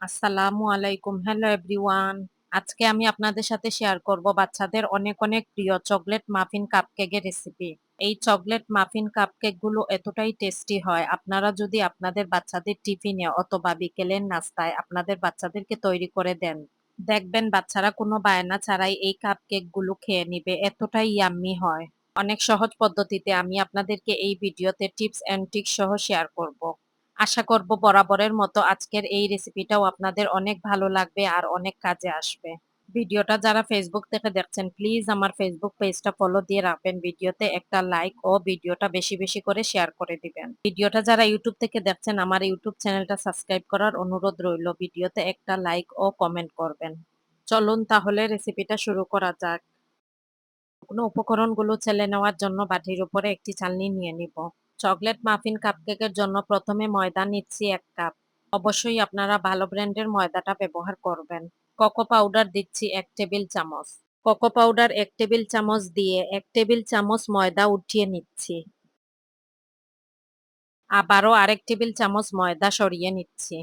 আসসালামু আলাইকুম। Hello everyone. আজকে আমি আপনাদের সাথে শেয়ার করব বাচ্চাদের অনেক অনেক প্রিয় চকলেট মাফিন কাপকেকের রেসিপি। এই চকলেট মাফিন কাপকেকগুলো এতটাই টেস্টি হয়, আপনারা যদি আপনাদের বাচ্চাদের টিফিনে অথবা বিকেলের নাস্তায় আপনাদের বাচ্চাদেরকে তৈরি করে দেন, দেখবেন বাচ্চারা কোনো বায়না ছাড়াই এই কাপকেকগুলো খেয়ে নিবে, এতটাই ইয়াম্মি হয়। অনেক সহজ পদ্ধতিতে আমি আপনাদেরকে এই ভিডিওতে টিপস অ্যান্ড ট্রিক্স সহ শেয়ার করব। আশা করব বরাবরের মতো আজকের এই রেসিপিটাও আপনাদের অনেক ভালো লাগবে আর অনেক কাজে আসবে। ভিডিওটা যারা ফেসবুক থেকে দেখছেন প্লিজ আমার ফেসবুক পেজটা ফলো দিয়ে রাখবেন, ভিডিওতে একটা লাইক ও ভিডিওটা বেশি বেশি করে শেয়ার করে দিবেন। ভিডিওটা যারা ইউটিউব থেকে দেখছেন আমার ইউটিউব চ্যানেলটা সাবস্ক্রাইব করার অনুরোধ রইল, ভিডিওতে একটা লাইক ও কমেন্ট করবেন। চলুন তাহলে রেসিপিটা শুরু করা যাক। শুকনো উপকরণগুলো চেলে নেওয়ার জন্য বাটির উপরে একটি চালনি নিয়ে নিব। চকলেট মাফিন কাপকেকের জন্য প্রথমে ময়দা নিচ্ছি 1 কাপ। অবশ্যই আপনারা ভালো ব্র্যান্ডের ময়দাটা ব্যবহার করবেন। কোকো পাউডার দিচ্ছি 1 টেবিল চামচ। কোকো পাউডার 1 টেবিল চামচ দিয়ে 1 টেবিল চামচ ময়দা উঠিয়ে নিচ্ছি। আবারও আরেক টেবিল চামচ ময়দা সরিয়ে নিচ্ছি।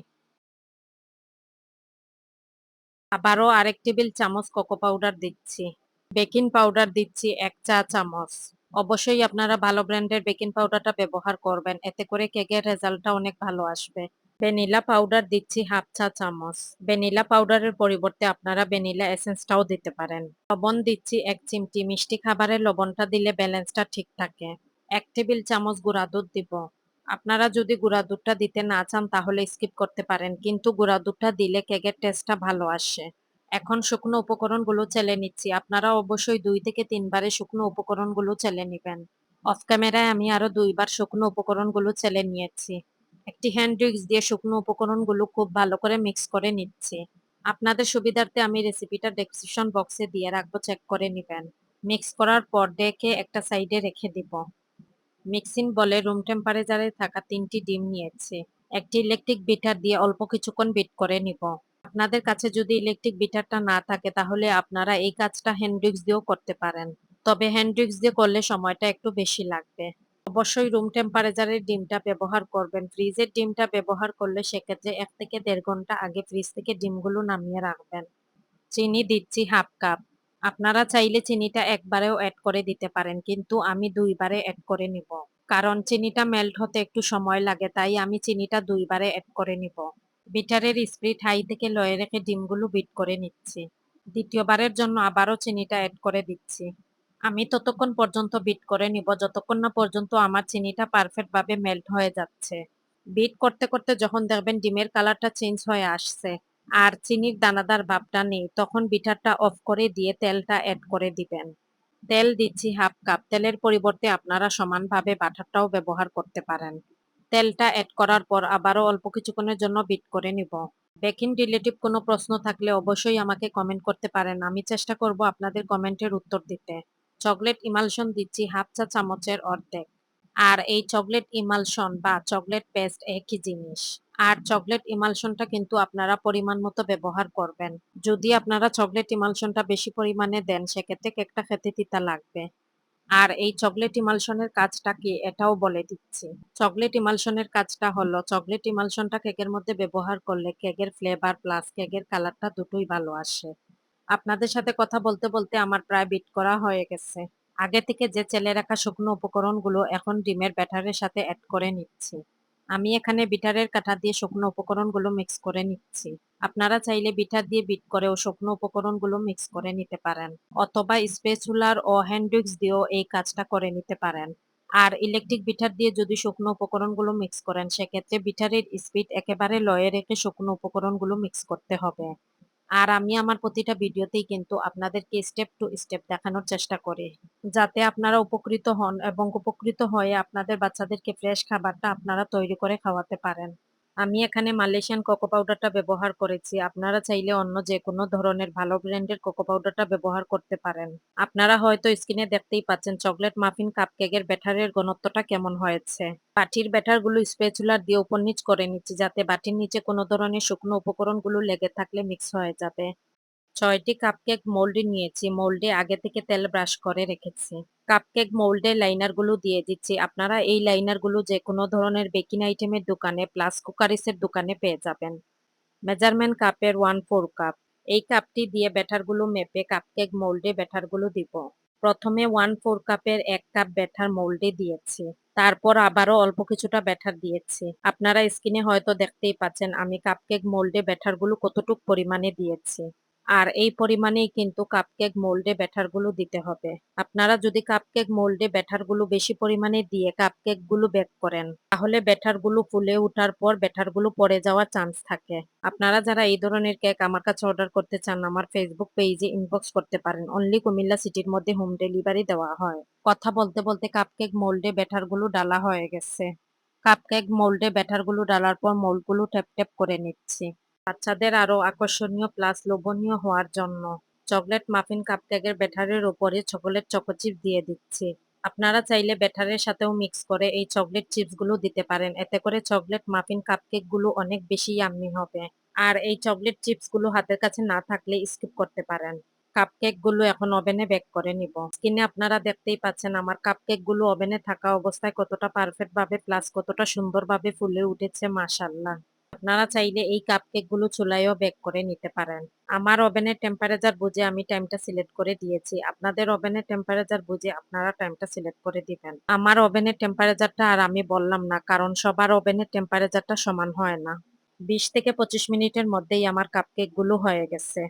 আবারও আরেক টেবিল চামচ কোকো পাউডার দিচ্ছি। বেকিং পাউডার দিচ্ছি 1 চা চামচ। অবশ্যই আপনারা ভালো ব্র্যান্ডের বেকিং পাউডারটা ব্যবহার করবেন, এতে করে কেকের রেজাল্টটা অনেক ভালো আসবে। ভ্যানিলা পাউডার দিচ্ছি 1/2 চা চামচ। ভ্যানিলা পাউডারের পরিবর্তে আপনারা ভ্যানিলা এসেন্সটাও দিতে পারেন। লবণ দিচ্ছি 1 চিমটি, মিষ্টি খাবারের লবণটা দিলে ব্যালেন্সটা ঠিক থাকে। 1 টেবিল চামচ গুঁড়া দুধ দিব। আপনারা যদি গুঁড়া দুধটা দিতে না চান তাহলে স্কিপ করতে পারেন, কিন্তু গুঁড়া দুধটা দিলে কেকের টেস্টটা ভালো আসে। এখন শুকনো উপকরণগুলো চেলে নিচ্ছি। আপনারা অবশ্যই 2 থেকে 3 বারে শুকনো উপকরণগুলো চেলে নিবেন। অফ ক্যামেরায় আমি আরো 2 বার শুকনো উপকরণগুলো চেলে নিয়েছি। একটি হ্যান্ড উইক্স দিয়ে শুকনো উপকরণগুলো খুব ভালো করে মিক্স করে নিচ্ছি। আপনাদের সুবিধার্থে আমি রেসিপিটা ডেসক্রিপশন বক্সে দিয়ে রাখবো, চেক করে নিবেন। মিক্স করার পর ডেকে একটা সাইডে রেখে দিব। মিক্সিং বলে রুম টেম্পারেচারে থাকা 3টি ডিম নিয়েছি। একটি ইলেকট্রিক বিটার দিয়ে অল্প কিছুক্ষণ বিট করে নিব। আপনাদের কাছে যদি ইলেকট্রিক বিটারটা না থাকে তাহলে আপনারা এই কাজটা হ্যান্ড উইক্স দিয়েও করতে পারেন, তবে হ্যান্ড উইক্স দিয়ে করলে সময়টা একটু বেশি লাগবে। অবশ্যই রুম টেম্পারেচারের ডিমটা ব্যবহার করবেন। ফ্রিজের ডিমটা ব্যবহার করলে সেক্ষেত্রে 1 থেকে 1.5 ঘন্টা আগে ফ্রিজ থেকে ডিমগুলো নামিয়ে রাখবেন। চিনি দিচ্ছি 1/2 কাপ। আপনারা চাইলে চিনিটা একবারেও অ্যাড করে দিতে পারেন, কিন্তু আমি 2 বারে অ্যাড করে নিব। কারণ চিনিটা মেল্ট হতে একটু সময় লাগে, তাই আমি চিনিটা 2 বারে অ্যাড করে নিব। বিটারের স্পিড হাই থেকে লয়ে রেখে ডিমগুলো বিট করে নিচ্ছি। দ্বিতীয়বারের জন্য আবারও চিনিটা অ্যাড করে দিচ্ছি। আমি ততক্ষণ পর্যন্ত বিট করে নিব যতক্ষণ না পর্যন্ত আমার চিনিটা পারফেক্ট ভাবে মেল্ট হয়ে যাচ্ছে। বিট করতে করতে যখন দেখবেন ডিমের কালারটা চেঞ্জ হয়ে আসছে আর চিনির দানাদার ভাবটা নেই, তখন বিটারটা অফ করে দিয়ে তেলটা অ্যাড করে দিবেন। তেল দিচ্ছি 1/2 কাপ। তেলের পরিবর্তে আপনারা সমানভাবে বাটারটাও ব্যবহার করতে পারেন। তেলটা অ্যাড করার পর আবারও অল্প কিছুক্ষণের জন্য বিট করে নিব। বেকিং রিলেটিভ কোনো প্রশ্ন থাকলে অবশ্যই আমাকে কমেন্ট করতে পারেন, আমি চেষ্টা করব আপনাদের কমেন্টের উত্তর দিতে। চকলেট ইমালশন দিচ্ছি 1/2 চা চামচের অর্ধেক। আর এই চকলেট ইমালশন বা চকলেট পেস্ট একই জিনিস। আর চকলেট ইমালশনটা কিন্তু আপনারা পরিমাণ মতো ব্যবহার করবেন। যদি আপনারা চকলেট ইমালশনটা বেশি পরিমাণে দেন সেক্ষেত্রে কেকটা খেতে তিতা লাগবে। আর এই চকলেট ইমালশনের কাজটা কি এটাও বলে দিচ্ছি। চকলেট ইমালশনের কাজটা হলো চকলেট ইমালশনটা কেকের মধ্যে ব্যবহার করলে কেকের ফ্লেভার প্লাস কেকের কালারটা দুটোই ভালো আসে। আপনাদের সাথে কথা বলতে বলতে আমার প্রায় বিট করা হয়ে গেছে। আগে থেকে যে চেলে রাখা শুকনো উপকরণগুলো এখন ডিমের ব্যাটারের সাথে অ্যাড করে নিচ্ছি। আমি এখানে বিটারের কাঁটা দিয়ে শুকনো উপকরণগুলো মিক্স করে নিচ্ছি। আপনারা চাইলে বিটার দিয়ে বিট করেও শুকনো উপকরণগুলো মিক্স করে নিতে পারেন, অথবা স্প্যাচুলার ও হ্যান্ড উইক্স দিয়েও এই কাজটা করে নিতে পারেন। আর ইলেকট্রিক বিটার দিয়ে যদি শুকনো উপকরণগুলো মিক্স করেন সেক্ষেত্রে বিটারের স্পিড একেবারে লয়ে রেখে শুকনো উপকরণগুলো মিক্স করতে হবে। আর আমি আমার প্রতিটা ভিডিওতেই কিন্তু আপনাদেরকে স্টেপ টু স্টেপ দেখানোর চেষ্টা করি, যাতে আপনারা উপকৃত হন এবং উপকৃত হয়ে আপনাদের বাচ্চাদেরকে ফ্রেশ খাবারটা আপনারা তৈরি করে খাওয়াতে পারেন। আমি এখানে মালয়েশিয়ান কোকো পাউডারটা ব্যবহার করেছি। আপনারা চাইলে অন্য যেকোনো ধরনের ভালো ব্র্যান্ডের কোকো পাউডারটা ব্যবহার করতে পারেন। আপনারা হয়তো স্ক্রিনে দেখতেই পাচ্ছেন চকলেট মাফিন কাপকেকের ব্যাটারের ঘনত্বটা কেমন হয়েছে। বাটির ব্যাটারগুলো স্প্যাচুলার দিয়ে উপর নিচ করে নিচ্ছি, যাতে বাটির নিচে কোনো ধরনের শুকনো উপকরণগুলো লেগে থাকলে মিক্স হয়ে যাবে। 6টি কাপকেক মোল্ড নিয়েছি। মোল্ডে আগে থেকে তেল ব্রাশ করে রেখেছি। কাপকেক মোল্ডে লাইনারগুলো দিয়ে দিচ্ছি। আপনারা এই লাইনারগুলো যেকোনো ধরনের বেকিং আইটেমের দোকানে প্লাস কুকারিসের দোকানে পেয়ে যাবেন। মেজারমেন্ট কাপের 1/4 কাপ। এই কাপটি দিয়ে ব্যাটারগুলো মেপে কাপকেক মোল্ডে ব্যাটারগুলো দিব। প্রথমে 1/4 কাপের 1 কাপ ব্যাটার মোল্ডে দিয়েছি। তারপর আবারও অল্প কিছুটা ব্যাটার দিয়েছি। আপনারা স্ক্রিনে হয়তো দেখতেই পাচ্ছেন আমি কাপকেক মোল্ডে ব্যাটারগুলো কতটুক পরিমাণে দিয়েছি। আর এই পরিমাণেই কিন্তু কাপকেক মোল্ডে ব্যাটারগুলো দিতে হবে। আপনারা যদি কাপকেক মোল্ডে ব্যাটারগুলো বেশি পরিমাণে দিয়ে কাপকেকগুলো বেক করেন, তাহলে ব্যাটারগুলো ফুলে ওঠার পর ব্যাটারগুলো পড়ে যাওয়ার চান্স থাকে। আপনারা যারা এই ধরনের কেক আমার কাছে অর্ডার করতে চান, আমার ফেসবুক পেজে ইনবক্স করতে পারেন। অনলি কুমিল্লা সিটির মধ্যে হোম ডেলিভারি দেওয়া হয়। কথা বলতে বলতে কাপকেক মোল্ডে ব্যাটারগুলো ডালা হয়ে গেছে। কাপকেক মোল্ডে ব্যাটারগুলো ডালার পর মোল্ডগুলো ট্যাপ ট্যাপ করে নিচ্ছি। বাচ্চাদের আরো আকর্ষণীয় প্লাস লোভনীয় হওয়ার জন্য চকলেট মাফিন কাপকেকের ব্যাটারের উপরে চকোলেট চকো চিপ দিয়ে দিচ্ছি। আপনারা চাইলে ব্যাটারের সাথেও মিক্স করে এই চকলেট চিপস গুলো দিতে পারেন। এতে করে চকলেট মাফিন কাপকেক গুলো অনেক বেশি ইয়াম্মি হবে। আর এই চকলেট চিপস গুলো হাতের কাছে না থাকলে স্কিপ করতে পারেন। কাপকেক গুলো এখন ওভেনে বেক করে নিব। স্ক্রিনে আপনারা দেখতেই পাচ্ছেন আমার কাপকেক গুলো ওভেনে থাকা অবস্থায় কতটা পারফেক্ট ভাবে প্লাস কতটা সুন্দরভাবে ফুলে উঠেছে, মাশাআল্লাহ। আপনারা চাইলে এই কাপকেক গুলো চুলায়ও বেক করে নিতে পারেন। আমার ওভেনের টেম্পারেচার বুঝে আমি টাইমটা সিলেক্ট করে দিয়েছি। আপনাদের ওভেনের টেম্পারেচার বুঝে আপনারা টাইমটা সিলেক্ট করে দিবেন। আমার ওভেনের টেম্পারেচারটা আর আমি বললাম না, কারণ সবার ওভেনের টেম্পারেচারটা সমান হয় না। 20 থেকে 25 মিনিটের মধ্যেই আমার কাপকেক গুলো হয়ে গেছে।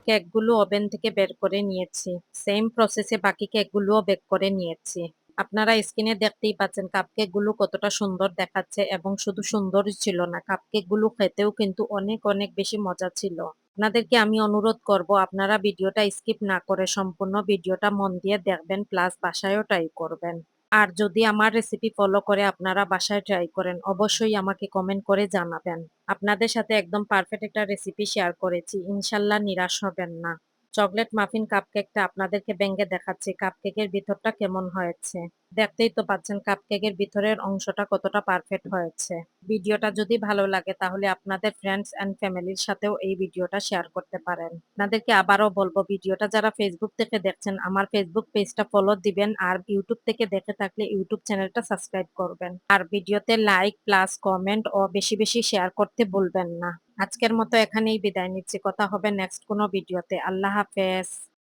কেকগুলো ওভেন থেকে বের করে নিয়েছি। সেম প্রসেসে বাকি কেকগুলোও বেক করে নিয়েছি। আপনারা স্ক্রিনে দেখতেই পাচ্ছেন কাপকেকগুলো কতটা সুন্দর দেখাচ্ছে, এবং শুধু সুন্দরই ছিল না, কাপকেকগুলো খেতেও কিন্তু অনেক অনেক বেশি মজা ছিল। আপনাদেরকে আমি অনুরোধ করব আপনারা ভিডিওটা স্কিপ না করে সম্পূর্ণ ভিডিওটা মন দিয়ে দেখবেন, প্লাস বাসায়ও ট্রাই করবেন। আর যদি আমার রেসিপি ফলো করে আপনারা বাসায় ট্রাই করেন, অবশ্যই আমাকে কমেন্ট করে জানাবেন। আপনাদের সাথে একদম পারফেক্ট একটা রেসিপি শেয়ার করেছি, ইনশাল্লাহ নিরাশ হবেন না। চকলেট মাফিন কাপকেকটা আপনাদেরকে ভেঙে দেখাচ্ছি কাপকেকের ভিতরটা কেমন হয়েছে। দেখতেই তো পাচ্ছেন কাপকেকের ভিতরের অংশটা কতটা পারফেক্ট হয়েছে। ভিডিওটা যদি ভালো লাগে তাহলে আপনাদের ফ্রেন্ডস এন্ড ফ্যামিলির সাথেও এই ভিডিওটা শেয়ার করতে পারেন। আপনাদেরকে আবারও বলবো, ভিডিওটা যারা ফেসবুক থেকে দেখছেন আমার ফেসবুক পেজটা ফলো দিবেন, আর ইউটিউব থেকে দেখে থাকলে ইউটিউব চ্যানেলটা সাবস্ক্রাইব করবেন। আর ভিডিওতে লাইক প্লাস কমেন্ট ও বেশি বেশি শেয়ার করতে ভুলবেন না। আজকের মতো এখানেই বিদায় নিচ্ছি। কথা হবে নেক্সট কোনো ভিডিওতে। আল্লাহ হাফেজ।